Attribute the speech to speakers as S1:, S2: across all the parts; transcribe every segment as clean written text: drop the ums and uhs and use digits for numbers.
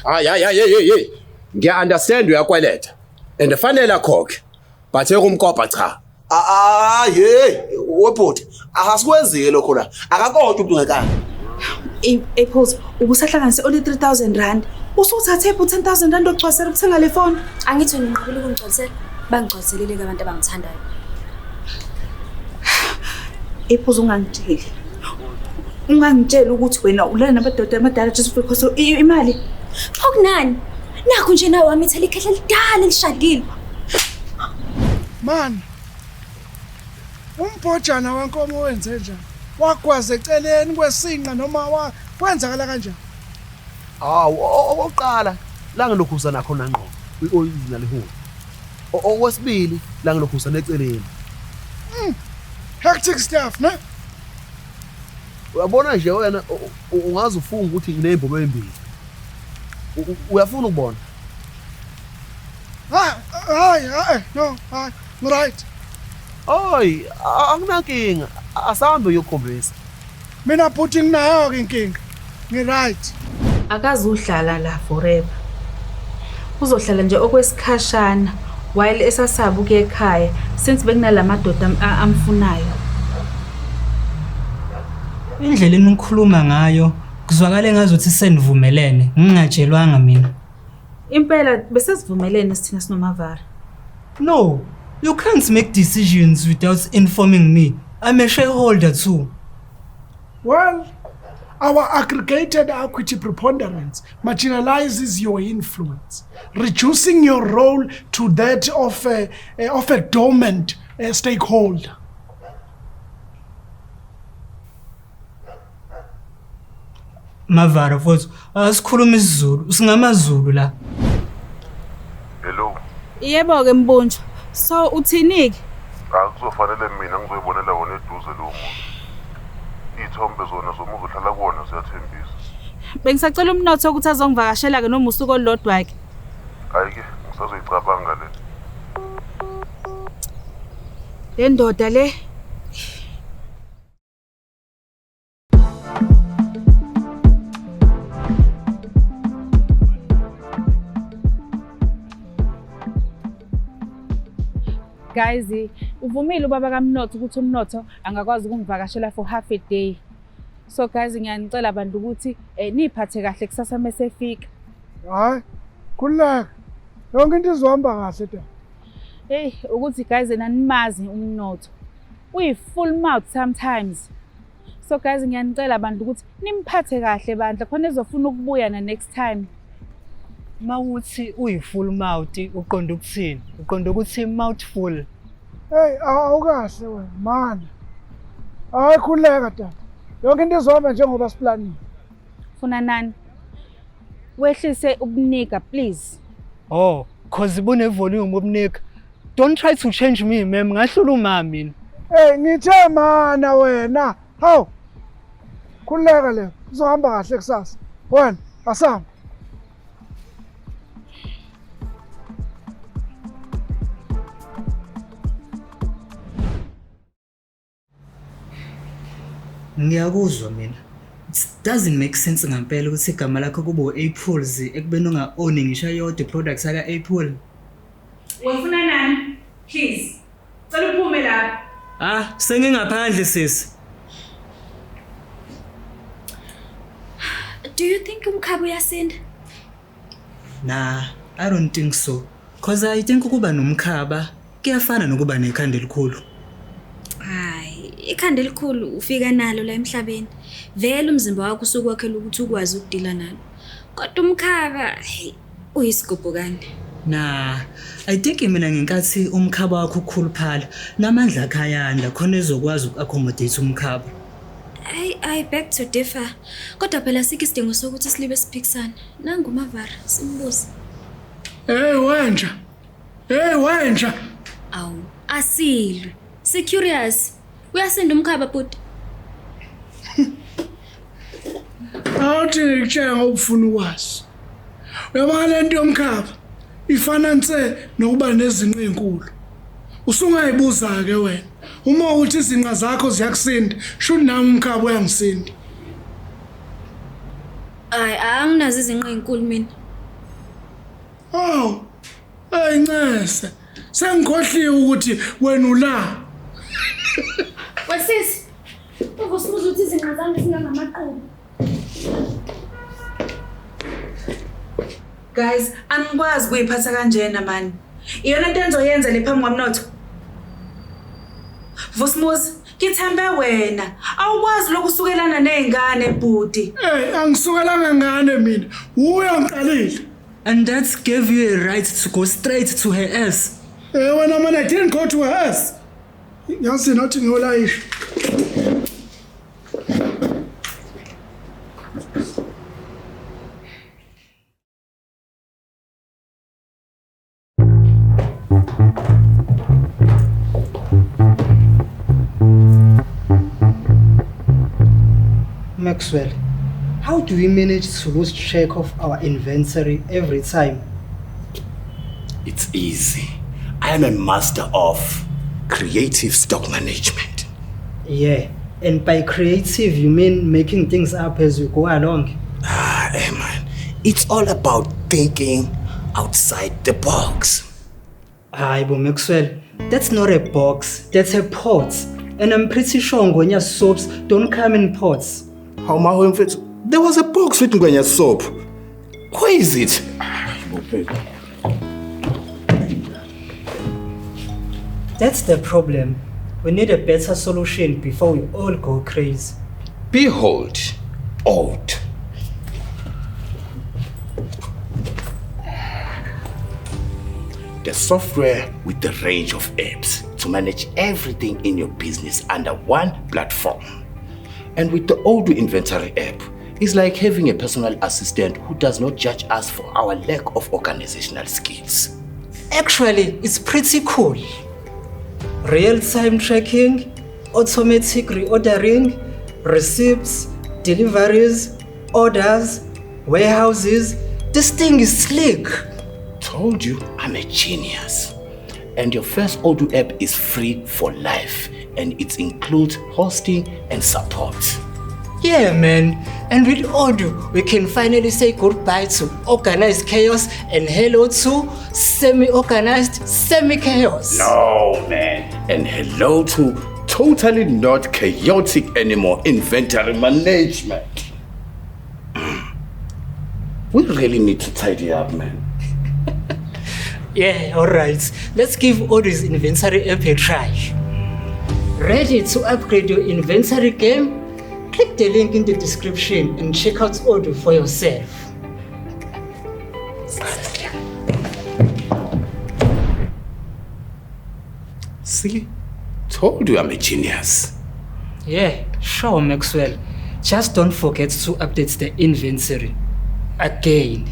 S1: Hayi. Ngiya-understand uyakweleta. And fanele akhokhe. But ekumkopa cha.
S2: Webhuti, akasikwenzi lokho la. Akakodwa umuntu ngekani.
S3: Pause, ubusahlanganise only 3,000 rand. Usuthathe 10,000 rand ogcwasela ukuthenga le phone.
S4: Angithi ngiqhubile ukungigcwalisela, bangigcwaliselele abantu abangithandayo.
S3: Pause ungangitsheli ukuthi wena ulana nabadoda amadala just because imali.
S4: Phokunani? Nakho nje nawe wami ithele ikhehla lidala lishadile.
S5: Man, umbhojana wenkomo wenze njani? Wagwaza eceleni kwesinqa noma kwenzakala kanjani?
S2: Okokuqala la ngilokhuza nakho nangqo i-original hole. Okwesibili la ngilokhuza neceleni.
S5: Hectic stuff, ne?
S2: Uyabona nje wena ungaze ufunga ukuthi nginezimbobo embili. Uyafuna ukubona?
S5: No, right.
S2: Oy, anginankinga. Asambe uyokhombisa.
S5: Mina bhuti nginayo ke inkinga. Ngi-right.
S3: Akazuhlala la forever. Uzohlala nje okwesikhashana while esasaba ukuya ekhaya since bekunalamadoda amfunayo.
S6: Indlela enikhuluma ngayo kuzwakala engazuthi senivumelene ngingatshelwanga mina.
S3: Impela besesivumelene sithina sinomavara.
S6: No, you can't make decisions without informing me. I'm a shareholder too.
S5: Well, our aggregated equity preponderance marginalizes your influence, reducing your role to that of a dormant stakeholder.
S6: Mavara futhi asikhuluma isiZulu, singamaZulu la.
S7: Hello.
S3: Yebo ke Mbunjwa. So uthini ke?
S7: Akuzofanele mina ngizoyibonela wona eduze lo muntu. Ithombe zona zomuzi uhlala kuona ziyathembisa.
S3: Bengisacela umnotho ukuthi azongivakashela ke noma usuku olodwa ke.
S7: Hayi ke ngisazoyicabanga le.
S3: Le ndoda le Guys, uvumile ubaba kaMnotho ukuthi uMnotho angakwazi ukungivakashela for half a day. So guys, ngiyanicela abantu ukuthi niphathe kahle kusasa mesefika.
S5: Hayi, khuleka. Yonke into izohamba kahle da.
S3: Hey, ukuthi guys nanimazi uMnotho. Uyi-full mouth sometimes. So guys, ngiyanicela abantu ukuthi nimphathe kahle bandla khona ezofuna ukubuya na next time.
S6: Mawuthi uyi-full mouth uqonda ukuthini? Uqonda ukuthi mouthful.
S5: Hey, awukahle wena, man. Hayi khuleka da. Yonke into izohamba njengoba siplanile.
S3: Funa nani? Wehlise ukunika please.
S6: Oh, cause ibune volume obunika. Don't try to change me, ma'am. Ngahluluma mina.
S5: Hey, ngithe mana wena. Hawu. Khuleka le. Kuzohamba kahle kusasa. Wena, asamba.
S6: Ngiyakuzwa mina. It doesn't make sense ngempela ukuthi igama lakho kube uApril's ekubeni unga-own ngisho yodwa products aka April.
S3: Wafuna nani? Please. Cela uphume lapha.
S6: Sengingaphandle sisi.
S4: Do you think umkhaba uyasinda?
S6: Nah, I don't think so. Cause I think ukuba nomkhaba kuyafana nokuba nekhanda elikhulu.
S4: Hayi, ikhanda elikhulu ufika nalo la emhlabeni. Vele umzimba wakho usukwakhela ukuthi ukwazi ukudila nalo. Kodwa umkhaba, uyisigubhu kanti.
S6: Nah, I think mina ngenkathi umkhaba wakho ukhuluphala, namandla akhayanda khona ezokwazi uku-accommodate umkhaba.
S4: I beg to differ. Kodwa phela sikho isidingo sokuthi silibe siphikisana. Nangu Mavara, simbuze.
S5: Hey wenja.
S4: Awu, asilwe. Securious. Uyasinda umkhaba bhuti.
S5: Awuthi ngikutshela ngokufuna ukwazi. Uyabona lento yomkhaba ifana nse nokuba nezinqa ezinkulu. Usungayibuza ke wena. Uma uthi izinqa zakho ziyakusinda, sho nami umkhaba uyangisinda.
S4: Anginazo izinqa ezinkulu mina.
S5: Aw. Hey Ncese. Sengikhohliwe ukuthi wena ula.
S4: Wesisi. Uvosimuza ukuthi izinqa zami singangamaqhubu.
S3: Guys, angikwazi kuyiphatha kanjena man. Iyona into enzoyenza le phambi kwamnotho. Vosmuzi, ngithembe wena. Awukwazi lokusukelana nezingane bhuti.
S5: Hey, angisukelanga ngane mina. Uyangiqalile.
S6: And that gave you a right to go straight to her ass.
S5: Wena man, I didn't go to her ass. Yazi nathi ngiyolayisha.
S6: Maxwell, how do we manage to lose track of our inventory every time?
S1: It's easy. I am a master of creative stock management.
S6: Yeah, and by creative you mean making things up as you go along?
S1: Hey man, it's all about thinking outside the box.
S6: But Maxwell, that's not a box, that's a pot. And I'm pretty sure Ngwenya soaps don't come in pots.
S1: How am I going to fit? There was a box with Ngwenya soap. Where is it?
S6: That's the problem. We need a better solution before we all go crazy.
S1: Behold, old. The software with the range of apps to manage everything in your business under one platform. And with the Odoo Inventory app, it's like having a personal assistant who does not judge us for our lack of organizational skills.
S6: Actually, it's pretty cool. Real-time tracking, automatic reordering, receipts, deliveries, orders, warehouses. This thing is slick.
S1: Told you I'm a genius. And your first Odoo app is free for life, and it includes hosting and support.
S6: Yeah, man. And with Odoo, we can finally say goodbye to organized chaos and hello to semi-organized semi-chaos.
S1: No, man. And hello to totally not chaotic anymore inventory management. We really need to tidy up, man.
S6: Yeah, alright. Let's give Odoo's inventory app a try. Ready to upgrade your inventory game? Click the link in the description and check out Odoo for yourself.
S1: See? Told you I'm a genius.
S6: Yeah, sure, Maxwell. Just don't forget to update the inventory. Again.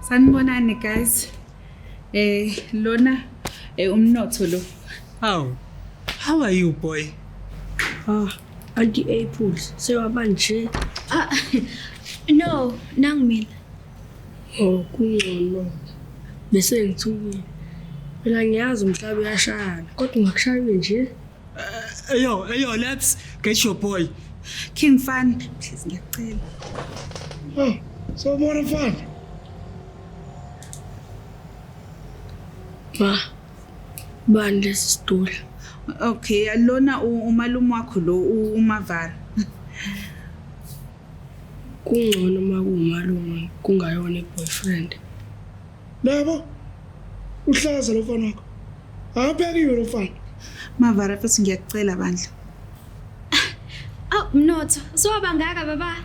S3: Sanibonani guys. Lona umnotho lo.
S6: How are you, boy?
S8: Anti-Apples, sewabanje.
S4: No, nang mina.
S8: Kungcono. Bese ngithukile. Mina ngiyazi umhlaba uyashaya, kodwa ungakushayi nje.
S6: Ayo, let's get your boy.
S3: King Fan, please ngiyacela.
S5: So more fun.
S8: Bani lesisitula.
S3: Okay, lona umalume wakho lo uMavara.
S8: Kungcono makumalume kungayona boyfriend.
S5: Labo uhlaza lo mfana wakho. Aphekiwe lo mfana.
S3: Mavara futhi ngiyacela bandla.
S4: Mnotho, sowabangaka baba.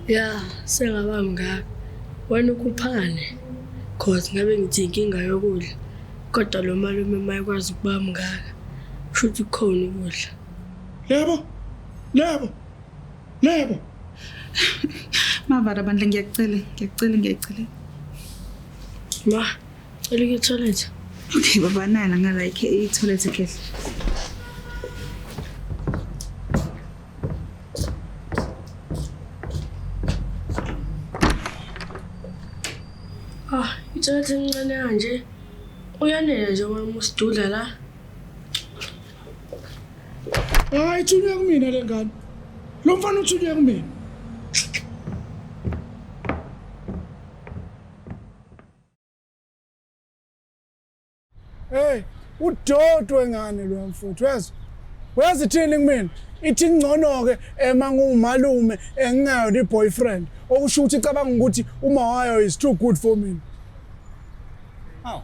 S8: Ya, sengaba ngaka. Wena ukuphane. Cause ngabe ngithi inkinga yokudla. Kodwa lo malume mayikwazi ukuba mngaka. Shuthi khona ukudla.
S5: Lebo.
S3: Mavara bandla ngiyacela.
S8: Ma, cela ke toilet.
S3: Okay baba nala ngala i-toilet kehle.
S8: Itoilet encane kanje. Uyanele nje wena usidudla la.
S5: Hayi thunywa kumina lengane. Lo mfana uthunywa kumina. Hey, udodwe ngane lo mfuthu wezwa. Uyazi thini kumina? Ithi ngcono ke mangumalume engingayo ni boyfriend. Okusho ukuthi cabanga ukuthi uma wayo is too good for me.
S9: Hawu.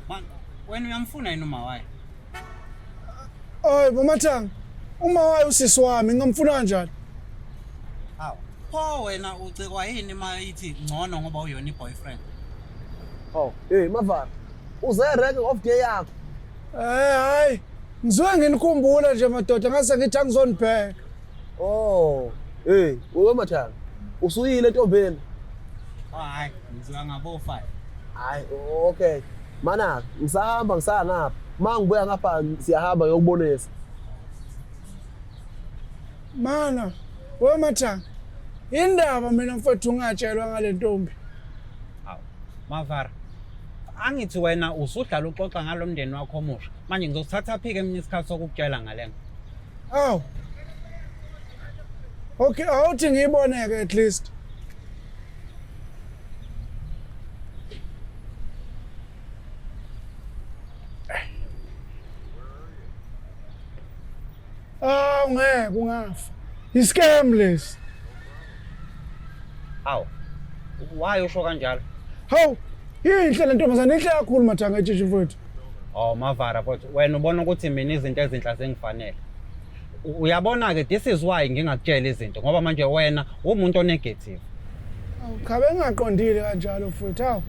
S9: Man, wena uyamfuna yini uma wayo?
S5: Oy, bomathanga. Uma wayo usisi wami ngamfuna kanjani?
S9: Hawu. Pho wena ucikwa yini mayithi ngcono ngoba uyona iboyfriend?
S2: Oh, hey mavara. Uze ranking of day yakho.
S5: Hayi. Ngizwe nginikhumbula nje madoda ngase ngithi angizonibheka.
S2: Oh, hey, wewe mathanga. Usuyile ntombeni.
S9: Hayi, ngizwa ngabo 5.
S2: Hayi, okay. Mana, ngisahamba ngisangapha. Mangibuya ngapha siyahamba ngiyokubonisa.
S5: Mana, wewe mathanga. Indaba mina mfethu ungatshelwa ngale ntombi.
S9: Hawu. Mavara. Angithi wena usudlala uxoxa ngalomndeni wakho omusha. Manje ngizothatha phike eminye isikhathi sokukutshela ngalenga.
S5: Aw. Okay, awuthi ngiyiboneke at least. Ngeke ungafa. Iscam less.
S9: Hawu. Why usho kanjalo?
S5: Hawu, inhle le ntombazana inhle kakhulu mathanga etshishi mfethu.
S9: Oh Mavara but wena ubona ukuthi mina izinto ezinhla zengifanele. Uyabona ke this is why ngingakutshela izinto ngoba manje wena umuntu onegative.
S5: Awukhabe ngaqondile kanjalo mfethu. Hawu.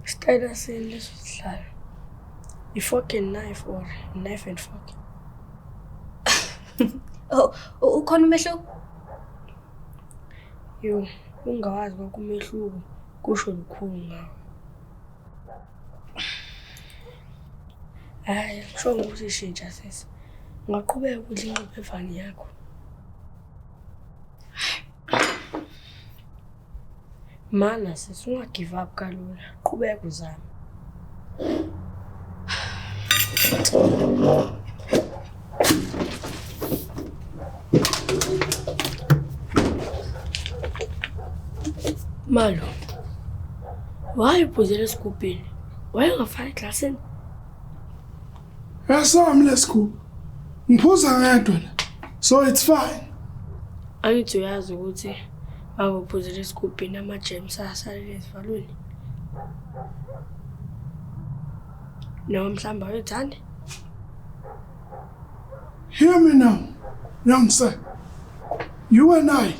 S8: Sitayela sini leso sihlalo. I-fork and knife or knife and fork?
S4: Oh, ukhona umehluko?
S8: Yo, ungawazi kwakumehluko kusho lukhulu ngawo. Hayi, kusho ukuthi ishintsha sisi. Ungaqhubeka ukudla inciphe evani yakho. Mana sisi ungagive up kalula. Qhubeka uzame. Malo. Why uphuzela esigubhini? Why ungafaki eglasini?
S5: Yasami lesikhu. Ngiphuza ngedwa la. So it's fine.
S8: Angithi uyazi ukuthi awuphuzela esigubhini ama-germs asalele esivalweni. Noma mhlawumbe awuthandi?
S5: Hear me now, young sir. You and I,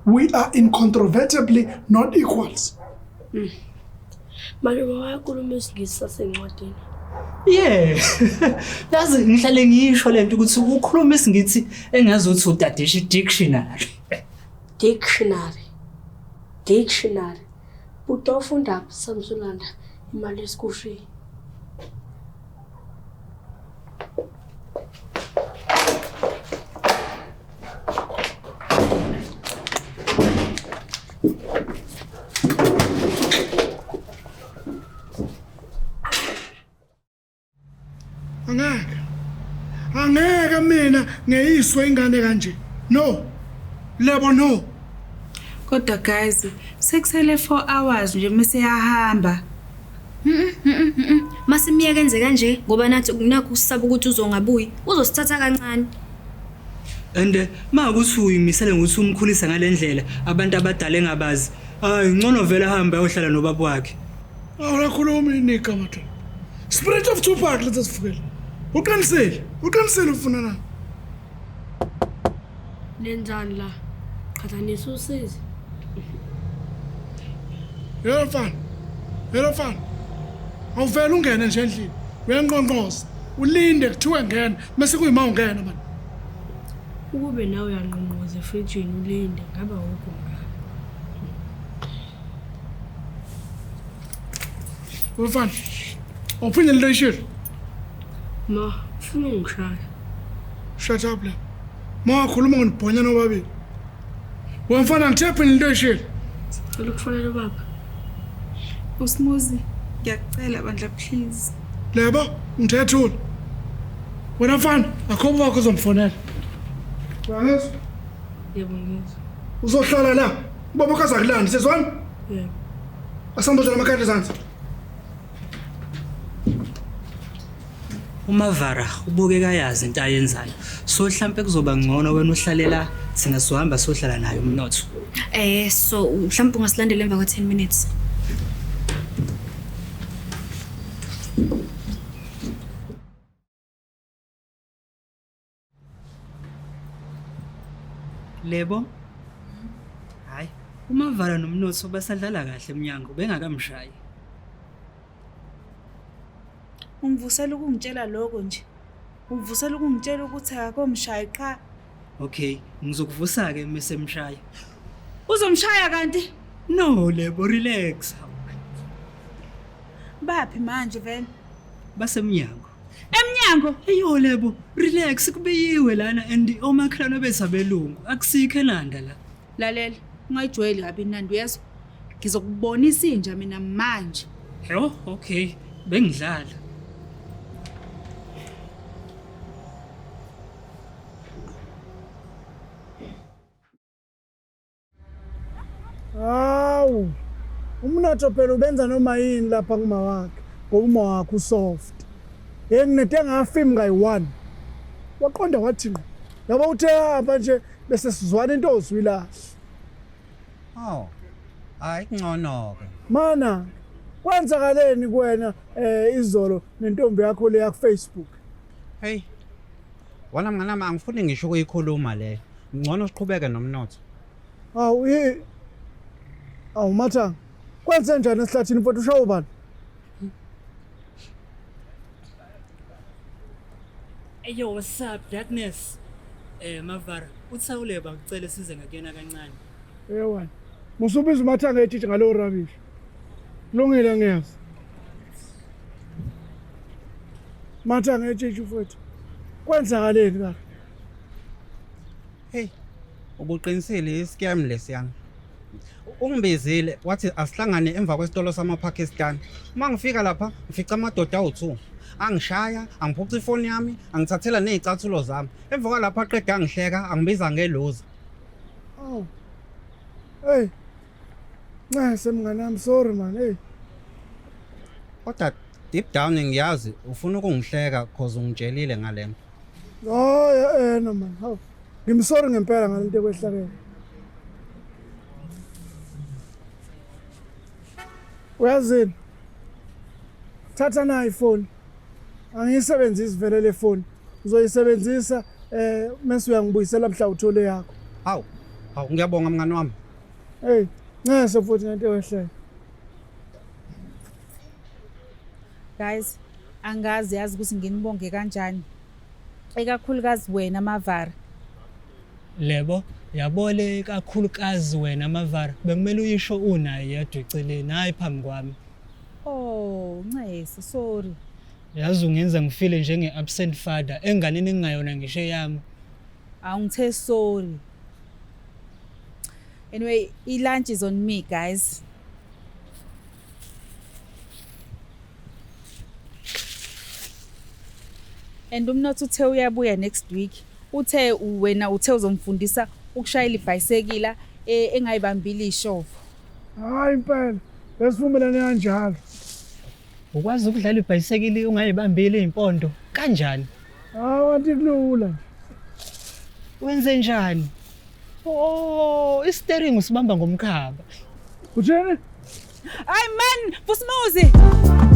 S5: we are incontrovertibly not equals.
S8: Malume wayakhuluma isingisi sasencwadini.
S6: Yeah. Yazi ngihlale ngisho lento ukuthi ukhuluma isingithi engazuthi udadisha dictionary.
S8: Dictionary. Buta ufunda Samsulanda imali esikushi.
S5: Angeke mina ngeyiswe ingane kanje. No. Lebo no.
S3: Kodwa guys, sekusele 4 hours nje mase yahamba.
S4: Masimiyeke enze kanje ngoba nathi kunakho usisaba ukuthi uzongabuyi. Uzosithatha kancane.
S6: And makuthi uyimisele ngokuthi umkhulisa ngalendlela abantu abadala engabazi. Hayi ngcono vele hamba ayohlala nobaba wakhe.
S5: Awulakhuluma inika matho. Spirit of Tupac let's forget. Uqinisele ufuna na?
S8: Nenzani la? Qhathanisa usizi.
S5: Yho fan. Awuvela ungene nje endlini. Uyanqonqoza. Ulinde kuthiwe ngena mase kuyima ungena manje.
S8: Ukube nawe uyanqonqoza efrijini ulinde ngaba wonke ngaka.
S5: Ufana. Awuphinde into ishilo.
S8: Ma, ufuna ngishaya.
S5: Shut up la. Makhuluma ngonibhonya nobabili. Wemfana ngithephe into ishilo.
S8: Ngicela ukufonela baba.
S3: Usmuzi, ngiyacela bandla please.
S5: Lebo, ngithethule. Wena mfana, akho wakho uzomfonela. Yangizwa?
S8: Yebo ngizwa.
S5: Uzohlala la. Ubaba kaza kulanda, sezwana?
S8: Yebo.
S5: Asambozela amakhadi zansi.
S10: uMavara ubukeka yazi into ayenzayo so mhlambe kuzoba ngcono wena uhlale la sina sohamba sohlala nayo umnotho
S4: So mhlawumbe ungasilandela emva kwa 10 minutes.
S10: lebo hayi uMavara nomnotho basadlala kahle eminyango bengakamshayi
S3: Ungivusela ukungitshela lokho nje. Ungivusela ukungitshela ukuthi akomshayi qha.
S10: okay ngizokuvusa ke mase mshaya
S3: Uzomshaya kanti?
S10: no lebo relax
S3: Baphi manje vele?
S10: basemnyango
S3: Emnyango.
S10: eyo lebo relax kubeyiwe lana and omakhelwane bezabelungu akusikho enanda la
S3: Lalela, ungayijwayeli kabi nandi uyezwa. Ngizokubonisa inja mina manje.
S10: yo okay bengidlala
S5: Hawu. Umnotho phela ubenza noma yini lapha kuma wakhe. Ngoba uma wakhe usoft. Nginethe ngafimi kayi1. Waqonda wathi ngqo. Yabo uthe hamba nje bese sizwana into ozwilahle.
S9: Oh. Hayi ngcono ke.
S5: Mana, kwenzakaleni kuwena izolo nentombi yakho le ku Facebook?
S9: Hey. Wala mnganami angifuni ngisho ukuyikhuluma le. Ngcono siqhubeke nomnotho.
S5: Awu Awu Mathanga. Kwenze njani esihlathini mfowethu ushawo bani?
S10: Eyo what's up darkness Mavara uthawuleba ngicela size ngakena kancane
S5: Yewena. Musubiza uMathanga etshithe ngalo rubbish. Kulungile ngiyazi. Mathanga etshithe mfowethu. Kwenzakaleni ka?
S9: Hey. Ubuqinisile iscam lesiyana. Ungibizile wathi asihlangane emva kwesitolo samaPakistan. Uma ngifika lapha ngifica amadoda awu2. Angishaya, angiphuca ifoni yami, angithathela nezicathulo zami. Emva kwalapha aqeda angihleka, angibiza ngeloser.
S5: Oh. Hey. Semnganami sorry man, hey.
S9: Kodwa deep down ngiyazi ufuna ukungihleka because ungitshelile ngalento.
S5: Oh, no man. Hawu. Ngimsorry ngempela ngalento ekwehlakele. Uyazini? Thatha na iPhone. Angiyisebenzisi vele le phone. Uzoyisebenzisa mase uyangibuyisela mhla uthole yakho.
S9: Hawu ngiyabonga mngani wami.
S5: Hey, ngase futhi ngento ewehlele.
S3: Guys, angazi yazi ukuthi nginibonge kanjani. Ekakhulukazi wena Mavara.
S10: lebo yabole kakhulukazi wena Mavara bekumele uyisho unaye yedwa eceleni hayi phambi kwami
S3: Oh, Ncesi, sorry.
S10: yazi ungenza ngifile njenge absent father enganeni engingayona ngisho yami
S3: Awungithe sorry. Anyway, lunch is on me, guys. And umnotho uthe uyabuya next week. Uthe wena uzomfundisa ukushayela ibhayisekila engayibambili ishovu.
S5: Hayi impela. Lesivumelane kanjalo.
S10: ukwazi ukudlala ibhayisekili ungayibambile impondo kanjani
S5: Wathi kulula.
S10: wenze njani oh i-steering usibamba ngomkhaba
S5: Uthini?
S3: Ay man, Busmuzi.